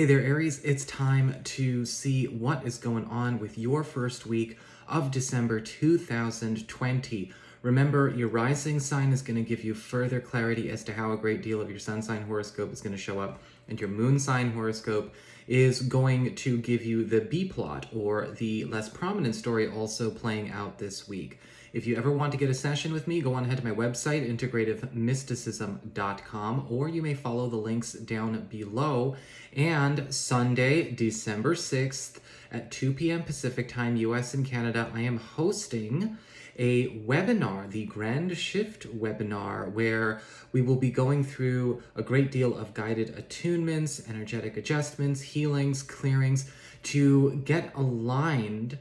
Hey there, Aries. It's time to see what is going on with your first week of December 2020. Remember, your rising sign is going to give you further clarity as to how a great deal of your sun sign horoscope is going to show up, and your moon sign horoscope is going to give you the B plot, or the less prominent story, also playing out this week. If you ever want to get a session with me, go on ahead to my website, integrativemysticism.com, or you may follow the links down below. And Sunday, December 6th at 2 p.m. Pacific time, US and Canada, I am hosting a webinar, the Grand Shift webinar, where we will be going through a great deal of guided attunements, energetic adjustments, healings, clearings to get aligned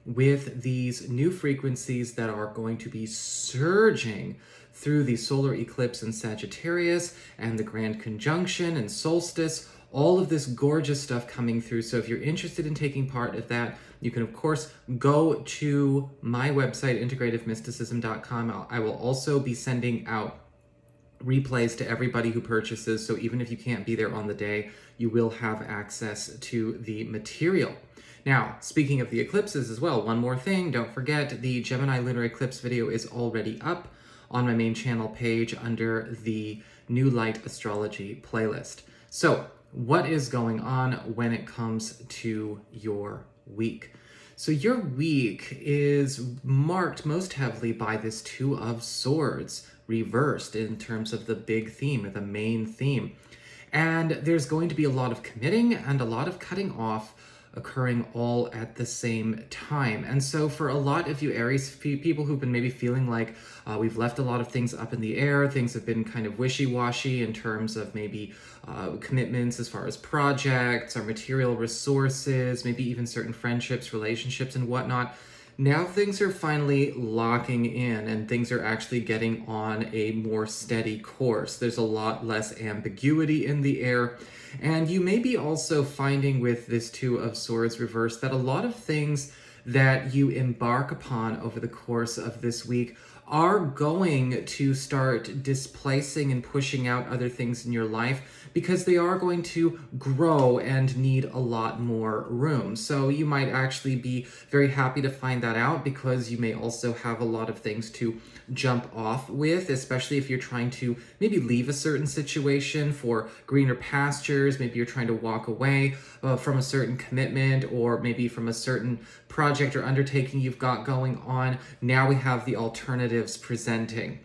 with these new frequencies that are going to be surging through the solar eclipse in Sagittarius and the grand conjunction and solstice, all of this gorgeous stuff coming through. So if you're interested in taking part of that, you can of course go to my website, integrativemysticism.com. I will also be sending out replays to everybody who purchases, so even if you can't be there on the day, you will have access to the material. Now, speaking of the eclipses as well, one more thing, don't forget the Gemini lunar eclipse video is already up on my main channel page under the New Light Astrology playlist. So, what is going on when it comes to your week? So your week is marked most heavily by this Two of Swords reversed in terms of the big theme, or the main theme. And there's going to be a lot of committing and a lot of cutting off occurring all at the same time. And so for a lot of you Aries people who've been maybe feeling like we've left a lot of things up in the air, things have been kind of wishy-washy in terms of maybe commitments as far as projects or material resources, maybe even certain friendships, relationships, and whatnot. Now things are finally locking in and things are actually getting on a more steady course. There's a lot less ambiguity in the air. And you may be also finding with this Two of Swords reversed that a lot of things that you embark upon over the course of this week are going to start displacing and pushing out other things in your life, because they are going to grow and need a lot more room. So you might actually be very happy to find that out, because you may also have a lot of things to jump off with, especially if you're trying to maybe leave a certain situation for greener pastures. Maybe you're trying to walk away from a certain commitment, or maybe from a certain project or undertaking you've got going on. Now we have the alternatives presenting.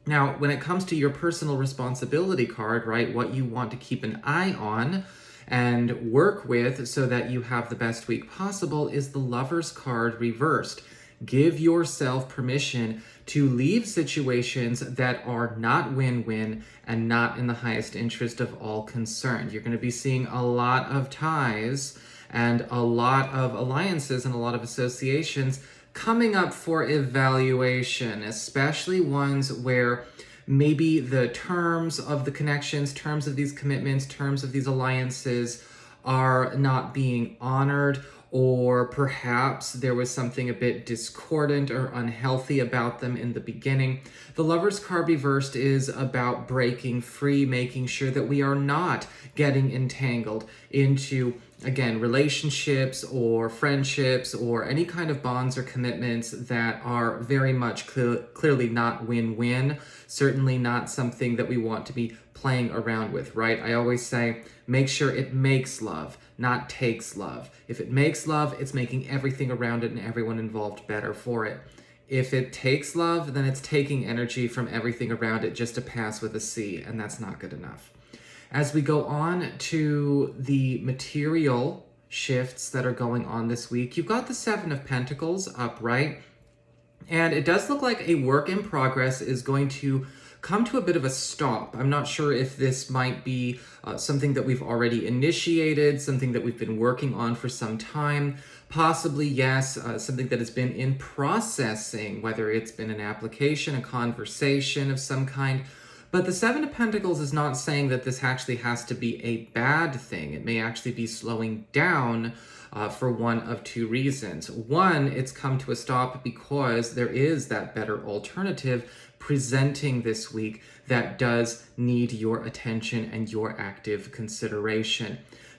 Now, when it comes to your personal responsibility card, right, what you want to keep an eye on and work with so that you have the best week possible is the Lover's card reversed. Give yourself permission to leave situations that are not win-win and not in the highest interest of all concerned. You're going to be seeing a lot of ties and a lot of alliances and a lot of associations coming up for evaluation, especially ones where maybe the terms of the connections, terms of these commitments, terms of these alliances are not being honored, or perhaps there was something a bit discordant or unhealthy about them in the beginning. The Lover's card reversed is about breaking free, making sure that we are not getting entangled into, again, relationships or friendships or any kind of bonds or commitments that are very much clearly not win-win, certainly not something that we want to be playing around with, right? I always say, make sure it makes love, not takes love. If it makes love, it's making everything around it and everyone involved better for it. If it takes love, then it's taking energy from everything around it just to pass with a C, and that's not good enough. As we go on to the material shifts that are going on this week, you've got the Seven of Pentacles upright, and it does look like a work in progress is going to come to a bit of a stop. I'm not sure if this might be something that we've already initiated, something that we've been working on for some time. Possibly, yes, something that has been in processing, whether it's been an application, a conversation of some kind. But the Seven of Pentacles is not saying that this actually has to be a bad thing. It may actually be slowing down for one of two reasons. One, it's come to a stop because there is that better alternative presenting this week that does need your attention and your active consideration.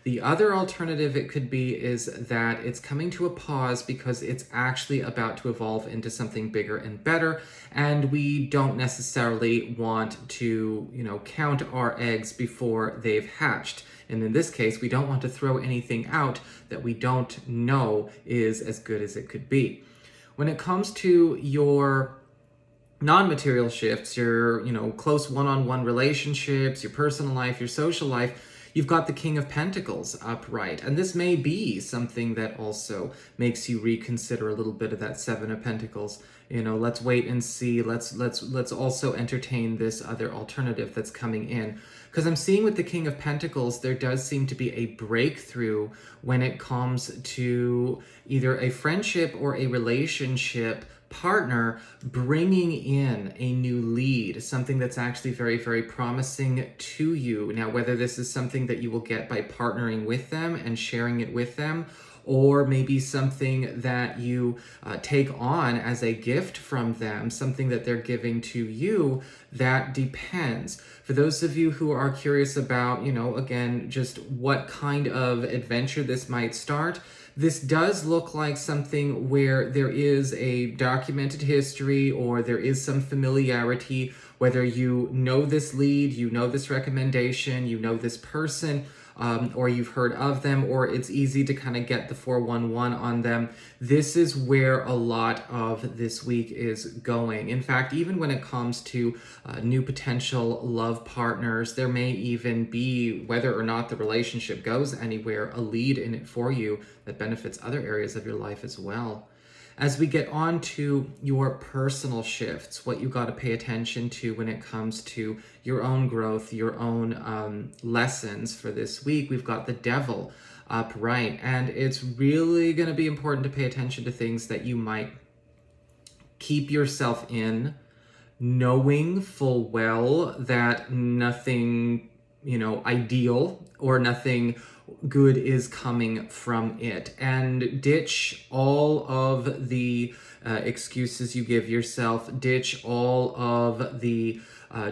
The other alternative it could be is that it's coming to a pause because it's actually about to evolve into something bigger and better, and we don't necessarily want to, count our eggs before they've hatched. And in this case, we don't want to throw anything out that we don't know is as good as it could be. When it comes to your non-material shifts, your, close one-on-one relationships, your personal life, your social life, you've got the King of Pentacles upright. And this may be something that also makes you reconsider a little bit of that Seven of Pentacles. Let's wait and see. Let's also entertain this other alternative that's coming in. Because I'm seeing with the King of Pentacles, there does seem to be a breakthrough when it comes to either a friendship or a relationship partner bringing in a new lead, something that's actually very, very promising to you. Now, whether this is something that you will get by partnering with them and sharing it with them, or maybe something that you take on as a gift from them, something that they're giving to you, that depends. For those of you who are curious about, again, just what kind of adventure this might start, this does look like something where there is a documented history or there is some familiarity, whether you know this lead, you know this recommendation, you know this person, or you've heard of them, or it's easy to kind of get the 411 on them. This is where a lot of this week is going. In fact, even when it comes to new potential love partners, there may even be, whether or not the relationship goes anywhere, a lead in it for you that benefits other areas of your life as well. As we get on to your personal shifts, what you got to pay attention to when it comes to your own growth, your own lessons for this week, we've got the Devil upright. And it's really going to be important to pay attention to things that you might keep yourself in, knowing full well that nothing, ideal or nothing good is coming from it, and ditch all of the excuses you give yourself, ditch all of the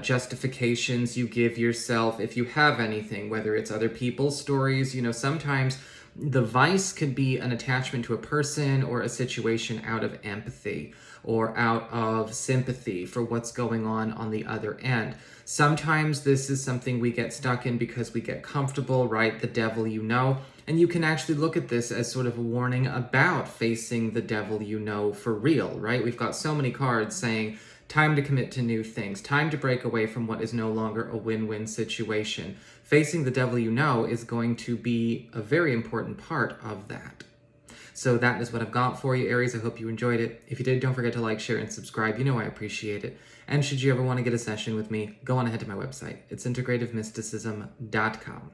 justifications you give yourself if you have anything, whether it's other people's stories. Sometimes the vice could be an attachment to a person or a situation out of empathy or out of sympathy for what's going on the other end. Sometimes this is something we get stuck in because we get comfortable, right? The devil and you can actually look at this as sort of a warning about facing the devil for real, right? We've got so many cards saying, time to commit to new things, time to break away from what is no longer a win-win situation. Facing the devil is going to be a very important part of that. So that is what I've got for you, Aries. I hope you enjoyed it. If you did, don't forget to like, share, and subscribe. I appreciate it. And should you ever want to get a session with me, go on ahead to my website. It's integrativemysticism.com.